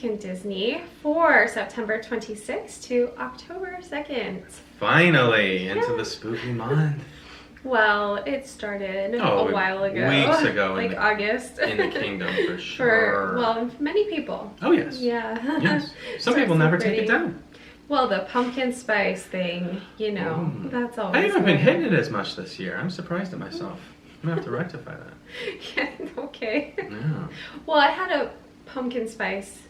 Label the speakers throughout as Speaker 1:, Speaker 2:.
Speaker 1: in Disney for September 26th to October 2nd.
Speaker 2: Finally, into the spooky month.
Speaker 1: Well, it started a while ago.
Speaker 2: Weeks ago.
Speaker 1: Like August.
Speaker 2: In the kingdom, for sure.
Speaker 1: Well, many people.
Speaker 2: Oh, yes.
Speaker 1: Yeah.
Speaker 2: Yes. Some people never take it down.
Speaker 1: Well, the pumpkin spice thing, you know, that's always...
Speaker 2: I haven't been hitting it as much this year. I'm surprised at myself. I'm going to have to rectify that.
Speaker 1: Yeah, okay.
Speaker 2: Yeah.
Speaker 1: Well, I had a pumpkin spice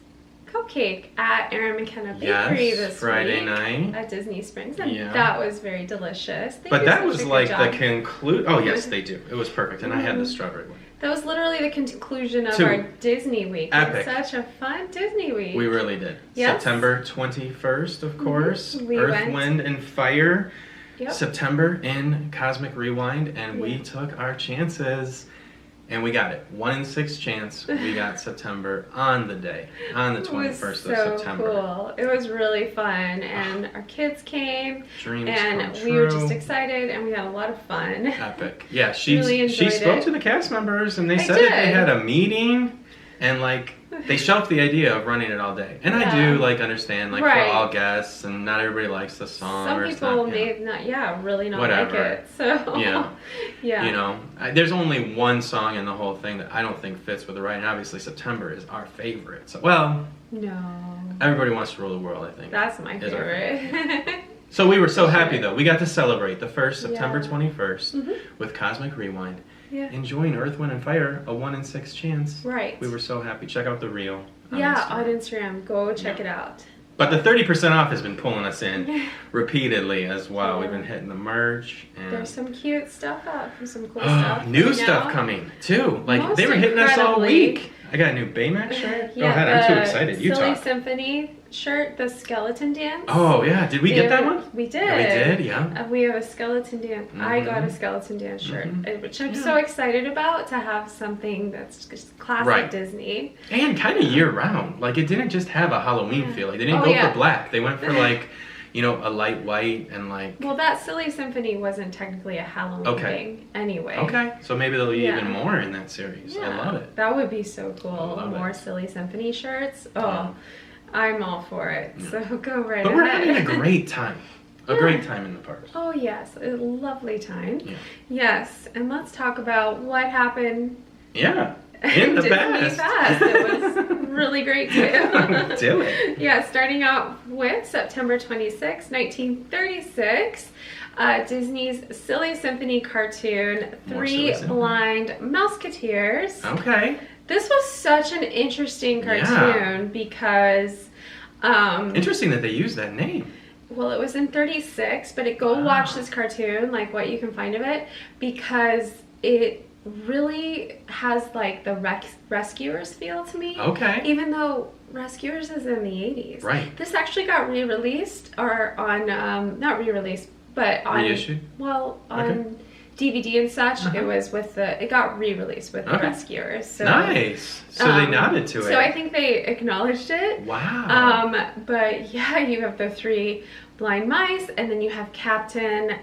Speaker 1: cupcake at Aaron McKenna Bakery this
Speaker 2: Friday
Speaker 1: week
Speaker 2: night
Speaker 1: at Disney Springs, and that was very delicious.
Speaker 2: But that was like the conclude. Oh yes, they do. It was perfect, and I had the strawberry one.
Speaker 1: That was literally the conclusion of our Disney week.
Speaker 2: Epic.
Speaker 1: Such a fun Disney week.
Speaker 2: We really did.
Speaker 1: Yes.
Speaker 2: September 21st, of course.
Speaker 1: We
Speaker 2: Earth,
Speaker 1: went.
Speaker 2: Wind, and Fire.
Speaker 1: Yep.
Speaker 2: September in Cosmic Rewind, and we took our chances. And we got it. 1 in 6 chance. We got September on the day, on the 21st of September.
Speaker 1: Cool. It was really fun, and our kids came,
Speaker 2: Dreams
Speaker 1: and
Speaker 2: come
Speaker 1: we were
Speaker 2: true.
Speaker 1: just excited, and we had a lot of fun.
Speaker 2: Epic. Yeah, she
Speaker 1: Really
Speaker 2: spoke to the cast members, and they said that they had a meeting, and like they shelved the idea of running it all day. And I do like understand, like for all guests, and not everybody likes the song.
Speaker 1: Some
Speaker 2: or
Speaker 1: people
Speaker 2: not,
Speaker 1: may really not
Speaker 2: whatever.
Speaker 1: like it. So
Speaker 2: yeah.
Speaker 1: Yeah.
Speaker 2: You know, there's only one song in the whole thing that I don't think fits with the ride, and obviously September is our favorite. So, well,
Speaker 1: no.
Speaker 2: Everybody Wants to Rule the World, I think.
Speaker 1: That's my favorite.
Speaker 2: So we were so happy, though. We got to celebrate the first September 21st with Cosmic Rewind.
Speaker 1: Yeah.
Speaker 2: Enjoying Earth, Wind, and Fire, a 1 in 6 chance.
Speaker 1: Right.
Speaker 2: We were so happy. Check out the reel.
Speaker 1: On Instagram. Go check it out.
Speaker 2: But the 30% off has been pulling us in repeatedly as well. We've been hitting the merch. And
Speaker 1: there's some cute stuff up. Some cool stuff.
Speaker 2: New stuff coming, too. Like, they were hitting us all week. I got a new Baymax shirt. Go ahead, I'm too excited. You
Speaker 1: Silly
Speaker 2: talk.
Speaker 1: Symphony shirt, the skeleton dance.
Speaker 2: Oh, yeah. Did we get that one?
Speaker 1: We did.
Speaker 2: Yeah, we did, yeah.
Speaker 1: We have a skeleton dance. I got a skeleton dance shirt, which I'm so excited about, to have something that's just classic Disney. And
Speaker 2: kind of year-round. Like, it didn't just have a Halloween feel. Like, they didn't go for black. They went for, like, you know, a light white and, like...
Speaker 1: Well, that Silly Symphony wasn't technically a Halloween thing anyway.
Speaker 2: Okay, so maybe there'll be even more in that series.
Speaker 1: Yeah.
Speaker 2: I love it.
Speaker 1: That would be so cool. More Silly Symphony shirts. Oh, I'm all for it. So go right ahead.
Speaker 2: But we're having a great time. A great time in the parks.
Speaker 1: Oh, yes. A lovely time. Yeah. Yes. And let's talk about what happened.
Speaker 2: Yeah. In the past.
Speaker 1: It was really great too.
Speaker 2: Do it.
Speaker 1: Yeah, starting out with September 26, 1936. Disney's Silly Symphony cartoon, Three Blind Mousketeers.
Speaker 2: Okay.
Speaker 1: This was such an interesting cartoon because...
Speaker 2: interesting that they used that name.
Speaker 1: Well, it was in 36, but go watch this cartoon, like what you can find of it, because it really has like the Rescuers feel to me. Okay. Even though Rescuers is in the 80s. Right. This actually got re-released, or on, not re-released, but on... Reissued? Well, on DVD and such, it was with it got re-released with the Rescuers. So,
Speaker 2: nice. So they nodded to it.
Speaker 1: So I think they acknowledged it.
Speaker 2: Wow.
Speaker 1: But yeah, you have the 3 blind mice, and then you have Captain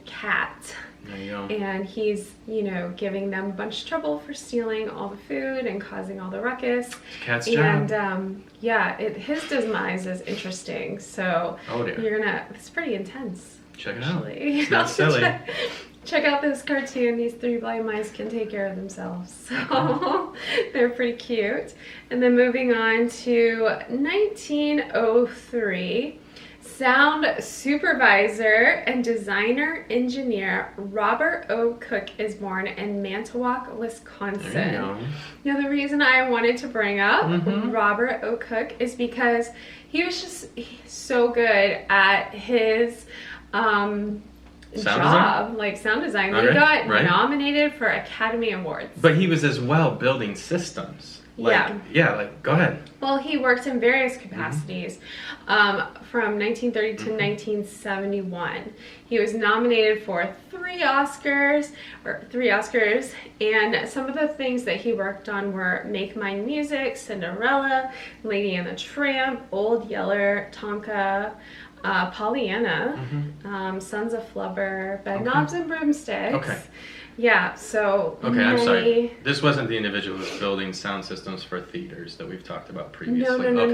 Speaker 1: Cat.
Speaker 2: There you go.
Speaker 1: And he's, you know, giving them a bunch of trouble for stealing all the food and causing all the ruckus.
Speaker 2: Cat's job.
Speaker 1: And his demise is interesting. So it's pretty intense.
Speaker 2: Check it out. It's not silly.
Speaker 1: Check out this cartoon. These 3 blind mice can take care of themselves. So they're pretty cute. And then moving on to 1903. Sound supervisor and designer engineer Robert O. Cook is born in Manitowoc, Wisconsin.
Speaker 2: There you go.
Speaker 1: Now, the reason I wanted to bring up Robert O. Cook is because he was just so good at his sound design. He got nominated for Academy Awards.
Speaker 2: But he was as well building systems. Go ahead.
Speaker 1: Well, he worked in various capacities from 1930 to 1971. He was nominated for 3 Oscars, and some of the things that he worked on were Make Mine Music, Cinderella, Lady and the Tramp, Old Yeller, Tonka, Pollyanna, Sons of Flubber, Bedknobs and Broomsticks.
Speaker 2: Okay.
Speaker 1: Yeah, so
Speaker 2: okay, I'm sorry. This wasn't the individual who's building sound systems for theaters that we've talked about previously.
Speaker 1: No.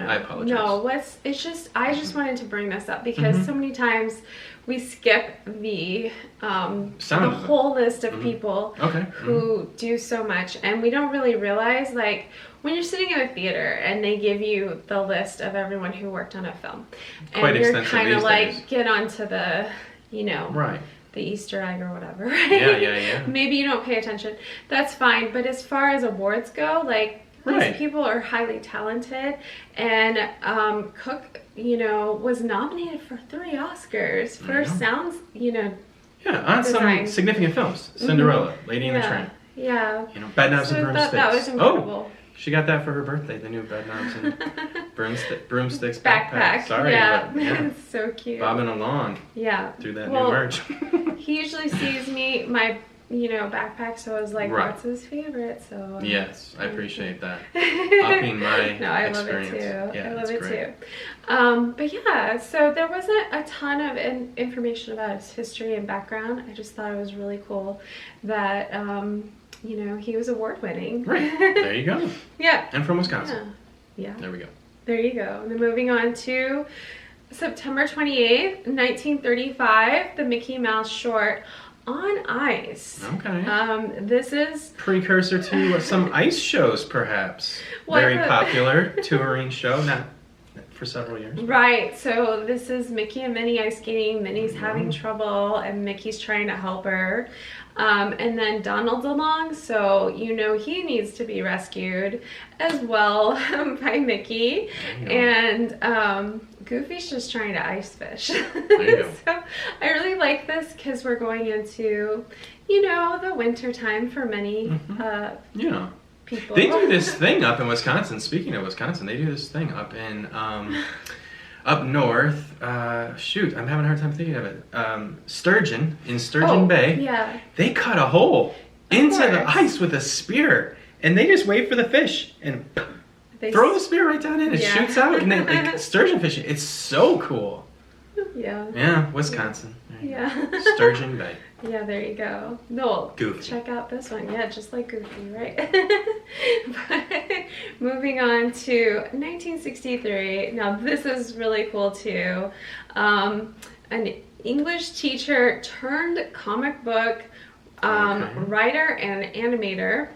Speaker 2: I apologize.
Speaker 1: No, it's just I just wanted to bring this up because so many times we skip the whole list of people who do so much, and we don't really realize, like, when you're sitting in a theater and they give you the list of everyone who worked on a film, and you're kind of like get onto the, the Easter egg or whatever, right?
Speaker 2: Yeah.
Speaker 1: Maybe you don't pay attention. That's fine. But as far as awards go, like, these people are highly talented. And Cook, was nominated for 3 Oscars for sounds,
Speaker 2: on some significant films. Cinderella, Lady in the Tramp.
Speaker 1: Yeah.
Speaker 2: Bedknobs and Broomsticks.
Speaker 1: That was incredible.
Speaker 2: Oh, she got that for her birthday, the new Bedknobs and Broomsticks
Speaker 1: backpack.
Speaker 2: Sorry,
Speaker 1: yeah. It's so cute.
Speaker 2: Bobbing along.
Speaker 1: Yeah.
Speaker 2: Through that new merch.
Speaker 1: He usually sees my backpack, so I was like, what's his favorite? So
Speaker 2: yes, I appreciate that. Upping my
Speaker 1: I
Speaker 2: experience.
Speaker 1: love it too.
Speaker 2: Yeah,
Speaker 1: I love it
Speaker 2: great.
Speaker 1: too. But yeah, so there wasn't a ton of information about his history and background. I just thought it was really cool that he was award winning.
Speaker 2: Right. There you go.
Speaker 1: Yeah.
Speaker 2: And from Wisconsin.
Speaker 1: Yeah.
Speaker 2: There we go.
Speaker 1: There you go. And then moving on to September 28th, 1935, the Mickey Mouse short On Ice.
Speaker 2: Okay.
Speaker 1: This is
Speaker 2: precursor to some ice shows, perhaps. Very popular touring show, not for several years.
Speaker 1: Right. So this is Mickey and Minnie ice skating. Minnie's having trouble, and Mickey's trying to help her. And then Donald's along, so he needs to be rescued as well by Mickey. And Goofy's just trying to ice fish. There you go. So I really like this because we're going into, the winter time for many people.
Speaker 2: They do this thing up in Wisconsin. Speaking of Wisconsin, they do this thing up in up north. Shoot, I'm having a hard time thinking of it. Sturgeon Bay.
Speaker 1: Yeah.
Speaker 2: They cut a hole into the ice with a spear, and they just wait for the fish and throw the spear right down in. It shoots out, and then like sturgeon fishing. It's so cool.
Speaker 1: Yeah.
Speaker 2: Yeah, Wisconsin.
Speaker 1: Yeah.
Speaker 2: Sturgeon Bay.
Speaker 1: Yeah, there you go. No,
Speaker 2: Goofy.
Speaker 1: Check out this one. Yeah, just like Goofy, right? But moving on to 1963. Now, this is really cool, too. An English teacher turned comic book writer and animator.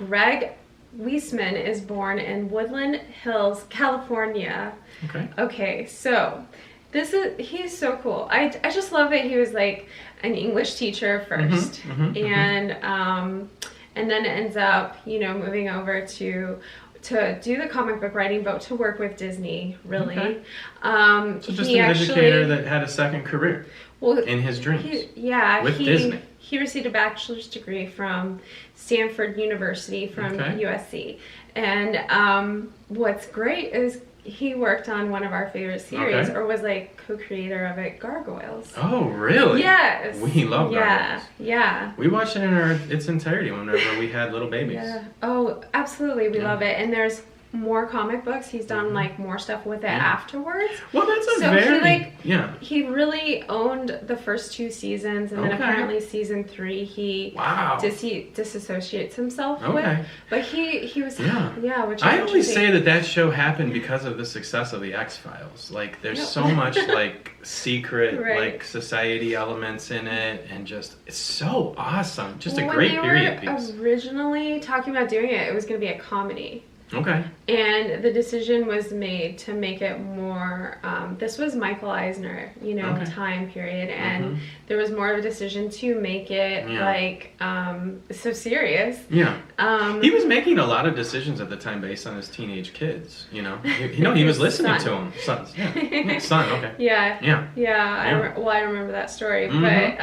Speaker 1: Greg Weisman is born in Woodland Hills, California. Okay, so he's so cool. I just love that he was like an English teacher first, and then ends up moving over to do the comic book writing, but to work with Disney, really.
Speaker 2: So just an educator that had a second career in his dreams. With Disney.
Speaker 1: He received a bachelor's degree from Stanford University from USC, and what's great is he worked on one of our favorite series, or was like co-creator of it, Gargoyles.
Speaker 2: Oh, really?
Speaker 1: Yes.
Speaker 2: We love Gargoyles.
Speaker 1: Yeah.
Speaker 2: We watched it in its entirety whenever we had little babies.
Speaker 1: Yeah. Oh, absolutely. We love it. And there's more comic books. He's done like more stuff with it afterwards.
Speaker 2: Well, that's
Speaker 1: he really owned the first 2 seasons, and then apparently season 3 he disassociates himself with. But he was which
Speaker 2: I always say that show happened because of the success of the X-Files. Like there's so much like secret like society elements in it, and just it's so awesome. Just a great period piece.
Speaker 1: Originally talking about doing it, it was going to be a comedy. And the decision was made to make it more, this was Michael Eisner, time period, and there was more of a decision to make it like, so serious.
Speaker 2: He was making a lot of decisions at the time based on his teenage kids, he was listening to them. Sons. Son, okay.
Speaker 1: I remember that story, but,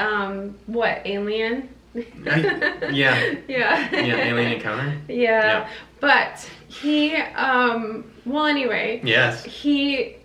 Speaker 1: what, Alien?
Speaker 2: Alien Encounter.
Speaker 1: But he anyway, he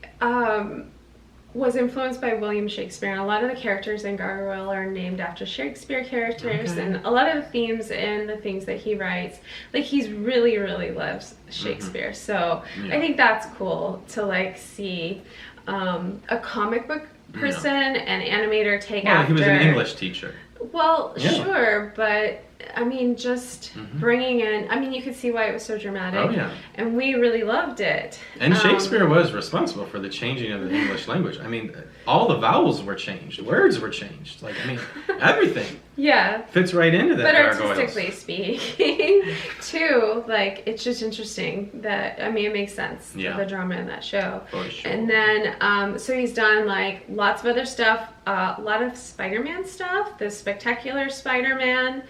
Speaker 1: was influenced by William Shakespeare, and a lot of the characters in Gargoyle are named after Shakespeare characters, and a lot of the themes and the things that he writes, like he's really loves Shakespeare. So I think that's cool to like see a comic book person and animator take after.
Speaker 2: He was an English teacher.
Speaker 1: Well, sure, but I mean, just bringing in, I mean, you could see why it was so dramatic.
Speaker 2: Oh, yeah.
Speaker 1: And we really loved it.
Speaker 2: And Shakespeare was responsible for the changing of the English language. I mean, all the vowels were changed, words were changed. Like, I mean, everything.
Speaker 1: Yeah.
Speaker 2: Fits right into that.
Speaker 1: But artistically speaking, too, like, it's just interesting that, I mean, it makes sense, the drama in that show.
Speaker 2: For sure.
Speaker 1: And then, so he's done, like, lots of other stuff, a lot of Spider-Man stuff, the Spectacular Spider-Man,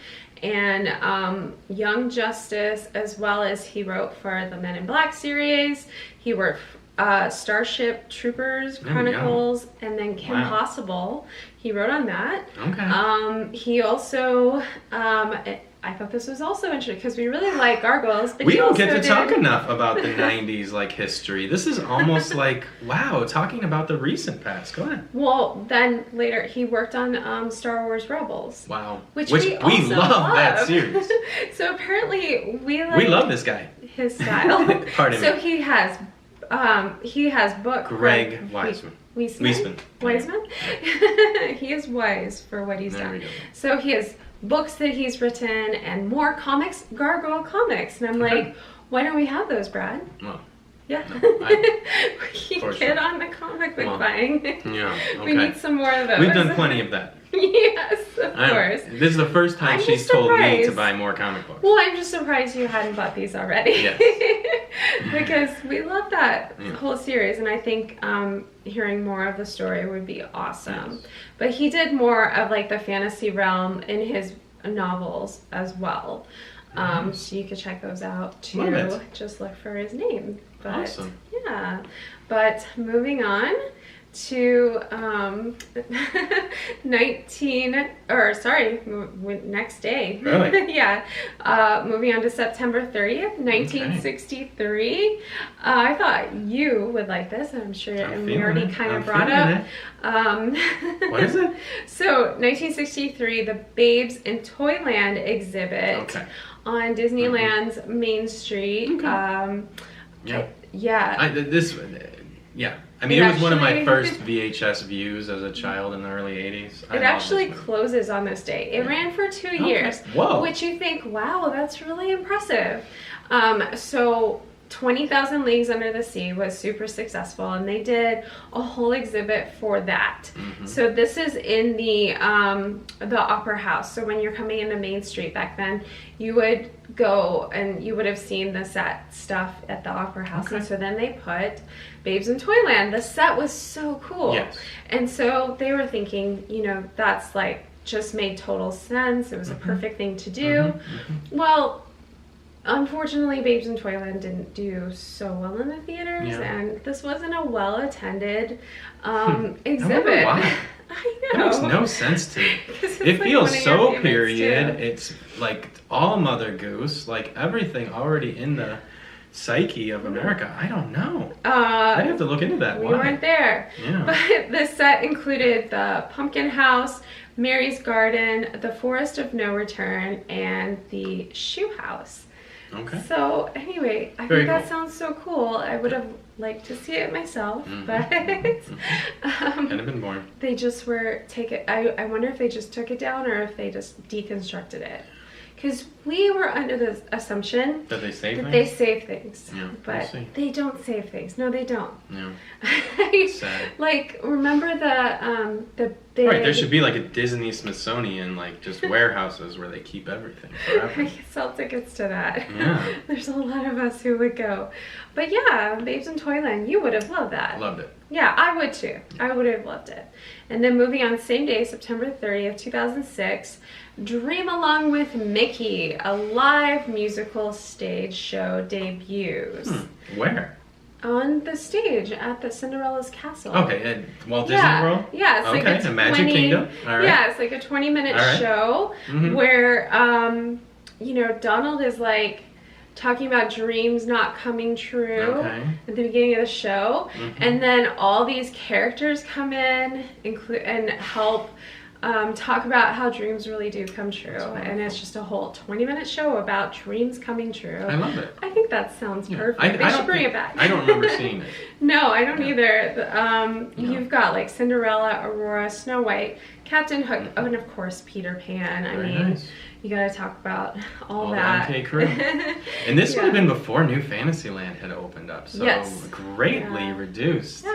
Speaker 1: and Young Justice, as well as he wrote for the Men in Black series. He worked Starship Troopers Chronicles, and then Kim Possible. He wrote on that.
Speaker 2: Okay.
Speaker 1: He also, I thought this was also interesting because we really like Gargoyles. But
Speaker 2: we don't get to talk enough about the 90s like history. This is almost like, wow, talking about the recent past. Go ahead.
Speaker 1: Well, then later he worked on Star Wars Rebels.
Speaker 2: Wow.
Speaker 1: Which we
Speaker 2: love that series.
Speaker 1: So apparently we
Speaker 2: love this guy.
Speaker 1: His style.
Speaker 2: Pardon me.
Speaker 1: So he has book.
Speaker 2: Greg Weisman.
Speaker 1: Weisman? He is wise for what he's done. So he has books that he's written and more comics, Gargoyle comics. And I'm like, why don't we have those, Brad?
Speaker 2: Well,
Speaker 1: yeah.
Speaker 2: No,
Speaker 1: Get on the comic book buying.
Speaker 2: Yeah, okay.
Speaker 1: We need some more of those.
Speaker 2: We've done plenty of that.
Speaker 1: Yes, of course.
Speaker 2: This is the first time she's told me to buy more comic books.
Speaker 1: Well, I'm just surprised you hadn't bought these already.
Speaker 2: Yes.
Speaker 1: Because we love that whole series, and I think hearing more of the story would be awesome. Yes. But he did more of like the fantasy realm in his novels as well. So you could check those out too. Just look for his name. But,
Speaker 2: awesome.
Speaker 1: Yeah. But moving on to next day.
Speaker 2: Really?
Speaker 1: Yeah. Moving on to September 30th, 1963. I thought you would like this, and I'm sure we already kind of brought up.
Speaker 2: What is it?
Speaker 1: So, 1963, the Babes in Toyland exhibit on Disneyland's Main Street. I mean, it was one of my first VHS views as a child in the early 80s. It actually closes on this day. It ran for 2 years.
Speaker 2: Whoa.
Speaker 1: Which you think, wow, that's really impressive. So 20,000 Leagues Under the Sea was super successful, and they did a whole exhibit for that. So this is in the Opera House. So when you're coming into Main Street back then, you would go and you would have seen the set stuff at the Opera House. And so then they put Babes in Toyland. The set was so cool.
Speaker 2: Yes.
Speaker 1: And so they were thinking, you know, that's like just made total sense. It was a perfect thing to do. Well, unfortunately, Babes in Toyland didn't do so well in the theaters, and this wasn't a well-attended exhibit.
Speaker 2: Why?
Speaker 1: I know.
Speaker 2: That makes no sense to me. It feels so period. It's like all Mother Goose, like everything already in the psyche of America. I don't know. I'd have to look into that.
Speaker 1: We weren't there.
Speaker 2: Yeah.
Speaker 1: But the set included the Pumpkin House, Mary's Garden, the Forest of No Return, and the Shoe House.
Speaker 2: Okay.
Speaker 1: So anyway, I think that sounds so cool. I would have liked to see it myself, but
Speaker 2: Could have been born.
Speaker 1: They just were I wonder if they just took it down or if they just deconstructed it. Because we were under the assumption
Speaker 2: that they save things?
Speaker 1: They save things.
Speaker 2: Yeah,
Speaker 1: but they don't save things. No, they don't.
Speaker 2: Yeah.
Speaker 1: Sad. Like, remember the big...
Speaker 2: Right, there should be like a Disney Smithsonian, like just warehouses where they keep everything forever.
Speaker 1: I could sell tickets to that.
Speaker 2: Yeah.
Speaker 1: There's a lot of us who would go. But yeah, Babes in Toyland, you would have loved that.
Speaker 2: Loved it.
Speaker 1: Yeah, I would too. I would have loved it. And then moving on, same day, September 30th, 2006, Dream Along with Mickey, a live musical stage show debuts.
Speaker 2: Where?
Speaker 1: On the stage at the Cinderella's Castle.
Speaker 2: Okay, at Walt Disney World?
Speaker 1: Yeah, it's like
Speaker 2: a Magic Kingdom. All right.
Speaker 1: Yeah, it's like a 20-minute show where, you know, Donald is like talking about dreams not coming true at the beginning of the show, and then all these characters come in and help talk about how dreams really do come true. And it's just a whole 20-minute show about dreams coming true.
Speaker 2: I love it.
Speaker 1: I think that sounds perfect. They should bring it back.
Speaker 2: I don't remember seeing it.
Speaker 1: No, I don't either. You've got like Cinderella, Aurora, Snow White, Captain Hook, and of course Peter Pan. I mean, you gotta talk about all that.
Speaker 2: The MK crew. And this would have been before New Fantasyland had opened up, so greatly reduced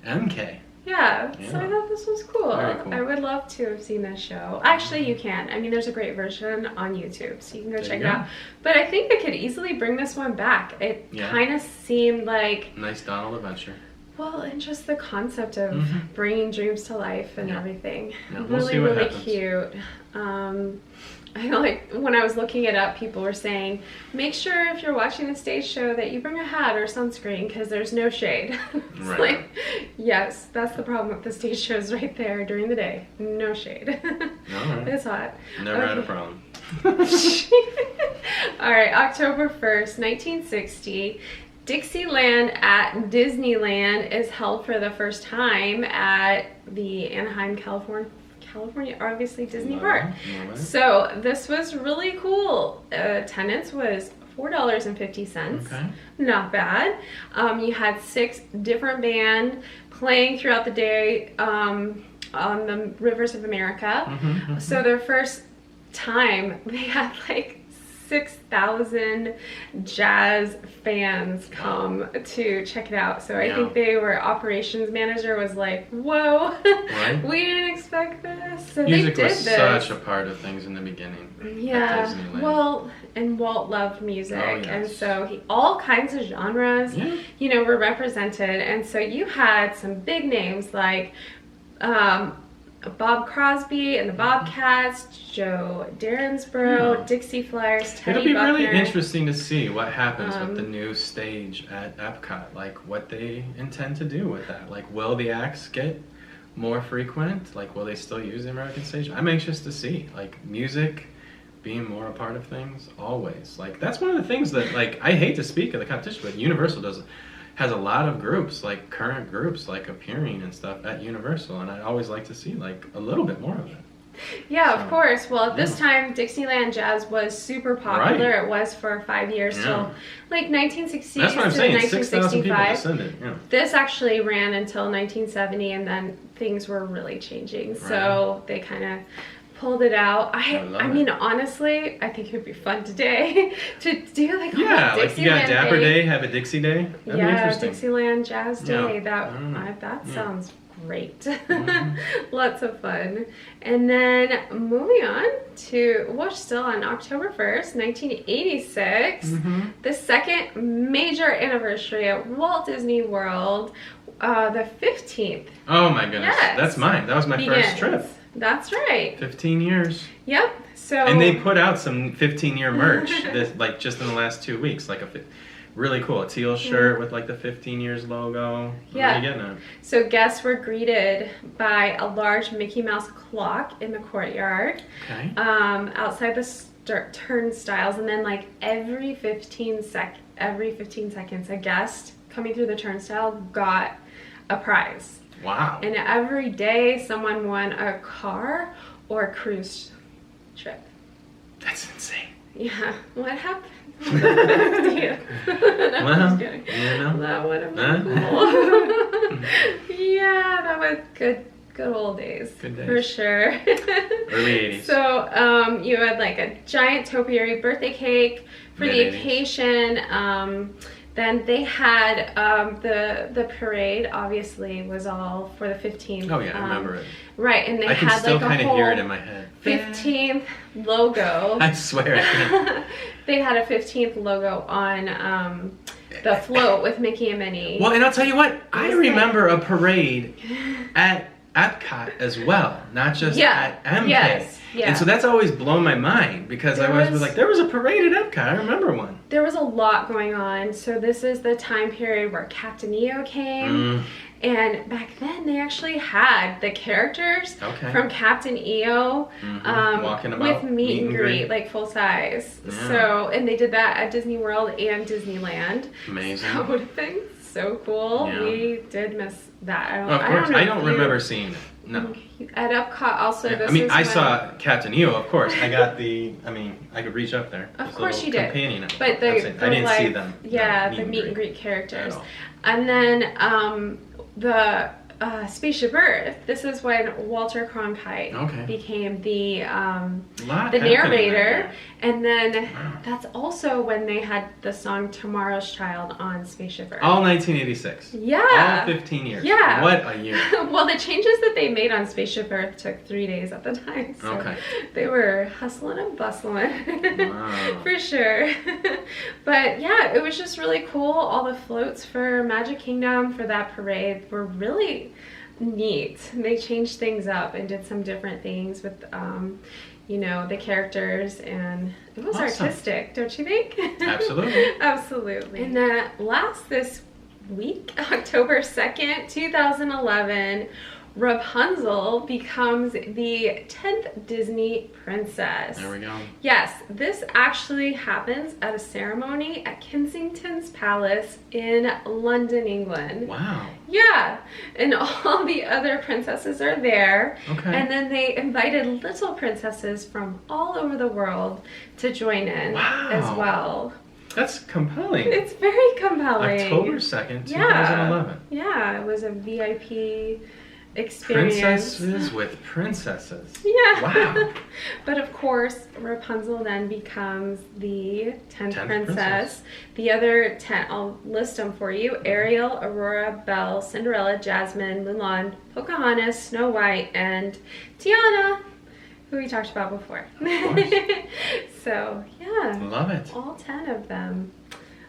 Speaker 2: MK.
Speaker 1: Yeah, so I thought this was cool. I would love to have seen this show. Actually, you can. I mean, there's a great version on YouTube, so you can go check it out. But I think they could easily bring this one back. It kind of seemed like...
Speaker 2: Nice Donald adventure.
Speaker 1: Well, and just the concept of bringing dreams to life and everything.
Speaker 2: We'll see what happens.
Speaker 1: Cute. I like when I was looking it up, people were saying, make sure if you're watching the stage show that you bring a hat or sunscreen because there's no shade. It's like, yes, that's the problem with the stage shows right there during the day. No shade. It's hot.
Speaker 2: Never had a problem.
Speaker 1: All right, October 1st, 1960. Dixieland at Disneyland is held for the first time at the Anaheim, California, obviously Disney Park. So this was really cool. Attendance was $4.50. Okay. Not bad. You had 6 different bands playing throughout the day on the rivers of America. So their first time, they had like 6,000 jazz fans come to check it out. So I think operations manager was like, whoa, we didn't expect this. So
Speaker 2: music
Speaker 1: they did
Speaker 2: was such a part of things in the beginning.
Speaker 1: Yeah, well, and Walt loved music, and so all kinds of genres, you know, were represented. And so you had some big names like Bob Crosby and the Bobcats, Joe Darinsborough, Dixie Flyers, Teddy
Speaker 2: It'll be
Speaker 1: Buckner.
Speaker 2: really interesting to see what happens with the new stage at Epcot, like what they intend to do with that. Like, will the acts get more frequent? Like, will they still use the American stage? I'm anxious to see, like, music being more a part of things always. Like, that's one of the things that, like, I hate to speak of the competition, but Universal has a lot of groups, like current groups, like appearing and stuff at Universal, and I always like to see like a little bit more of it.
Speaker 1: Yeah, of course. Well, at this time, Dixieland Jazz was super popular. It was for 5 years till like 1960s
Speaker 2: That's what I'm
Speaker 1: to
Speaker 2: saying.
Speaker 1: 1965.
Speaker 2: 6,000 people descended.
Speaker 1: This actually ran until 1970, and then things were really changing. So they kind of pulled it out. I mean, honestly, I think it would be fun today to do like a whole
Speaker 2: like you got Dapper Day, have a Dixie Day. That'd be interesting.
Speaker 1: Dixieland Jazz Day. That sounds great. Lots of fun. And then moving on to, we're still on October 1st, 1986, the second major anniversary at Walt Disney World, the 15th.
Speaker 2: Oh my goodness. That's mine. That was my first trip.
Speaker 1: That's right.
Speaker 2: 15 years.
Speaker 1: Yep. So.
Speaker 2: And they put out some 15-year merch, like just in the last 2 weeks, like really cool. A teal shirt with like the 15 years logo.
Speaker 1: Yeah.
Speaker 2: Really getting it.
Speaker 1: So guests were greeted by a large Mickey Mouse clock in the courtyard. Okay. Outside the turnstiles, and then like every 15 seconds, a guest coming through the turnstile got a prize.
Speaker 2: Wow.
Speaker 1: And every day someone won a car or a cruise trip.
Speaker 2: That's insane.
Speaker 1: Yeah. What happened?
Speaker 2: Well,
Speaker 1: that would have been cool. Yeah, that was good old days. Good days. For sure.
Speaker 2: Early 80s.
Speaker 1: So you had like a giant topiary birthday cake for the occasion. Then they had the parade, obviously, was all for the 15th.
Speaker 2: Oh yeah, I remember it.
Speaker 1: Right, and they
Speaker 2: I
Speaker 1: had
Speaker 2: can still
Speaker 1: like a
Speaker 2: kind of
Speaker 1: whole
Speaker 2: hear it in my head.
Speaker 1: 15th logo.
Speaker 2: I swear I can.
Speaker 1: They had a 15th logo on the float with Mickey and Minnie.
Speaker 2: Well, and I'll tell you what, I remember a parade at Epcot as well, not just at MK. Yes. Yeah. And so that's always blown my mind because I always was like, there was a parade at Epcot. I remember one.
Speaker 1: There was a lot going on. So this is the time period where Captain EO came. And back then they actually had the characters from Captain EO
Speaker 2: walking about
Speaker 1: with meet and greet, like full size. Yeah. So, and they did that at Disney World and Disneyland.
Speaker 2: Amazing.
Speaker 1: So that would have been so cool.
Speaker 2: Yeah.
Speaker 1: We did miss that.
Speaker 2: Of course. I don't remember seeing it. No.
Speaker 1: At Epcot also.
Speaker 2: Yeah. I saw Captain EO, of course. I got I could reach up there.
Speaker 1: Of course you did.
Speaker 2: Companion.
Speaker 1: But I didn't
Speaker 2: see them.
Speaker 1: Yeah, the meet and greet characters. And then the Spaceship Earth. This is when Walter Cronkite became the narrator, and then that's also when they had the song "Tomorrow's Child" on Spaceship Earth.
Speaker 2: All 1986.
Speaker 1: Yeah.
Speaker 2: All 15 years.
Speaker 1: Yeah.
Speaker 2: What a year.
Speaker 1: Well, the changes that they made on Spaceship Earth took 3 days at the time. So they were hustling and bustling. Wow. For sure. But yeah, it was just really cool. All the floats for Magic Kingdom for that parade were really neat. They changed things up and did some different things with you know, the characters, and it was artistic, don't you think?
Speaker 2: Absolutely.
Speaker 1: Absolutely. And last this week, October 2nd, 2011, Rapunzel becomes the 10th Disney princess.
Speaker 2: There we go.
Speaker 1: Yes, this actually happens at a ceremony at Kensington's Palace in London, England.
Speaker 2: Wow.
Speaker 1: Yeah, and all the other princesses are there.
Speaker 2: Okay.
Speaker 1: And then they invited little princesses from all over the world to join in as well.
Speaker 2: That's compelling.
Speaker 1: It's very compelling.
Speaker 2: October 2nd, 2011.
Speaker 1: Yeah, it was a VIP experience.
Speaker 2: Princesses with princesses.
Speaker 1: Yeah.
Speaker 2: Wow.
Speaker 1: But of course, Rapunzel then becomes the 10th princess. The other 10, I'll list them for you: Ariel, Aurora, Belle, Cinderella, Jasmine, Mulan, Pocahontas, Snow White, and Tiana, who we talked about before. So, yeah.
Speaker 2: Love it.
Speaker 1: All 10 of them.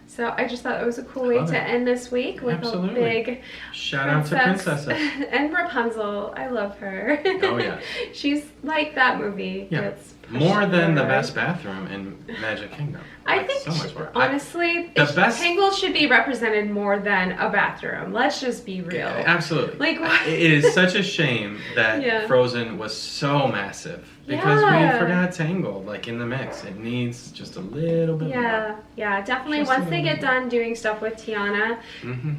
Speaker 1: So I just thought it was a cool way to end this week with a big
Speaker 2: shout out to princesses.
Speaker 1: And Rapunzel. I love her.
Speaker 2: Oh yeah.
Speaker 1: She's like that movie.
Speaker 2: Yeah. More than the best bathroom in Magic Kingdom.
Speaker 1: I think
Speaker 2: so much more.
Speaker 1: Honestly, Tangled should be represented more than a bathroom. Let's just be real.
Speaker 2: Yeah, absolutely.
Speaker 1: Like,
Speaker 2: it is such a shame that Frozen was so massive. Because we forgot Tangled, like, in the mix. It needs just a little bit more.
Speaker 1: Yeah, definitely. Just once they get done doing stuff with Tiana,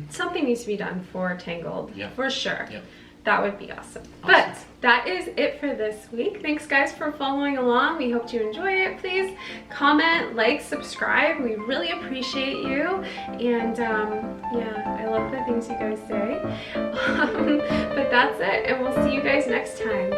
Speaker 1: something needs to be done for Tangled. Yeah. For sure. Yeah. That would be awesome. But that is it for this week. Thanks, guys, for following along. We hope you enjoy it. Please comment, like, subscribe. We really appreciate you. And, yeah, I love the things you guys say. But that's it, and we'll see you guys next time.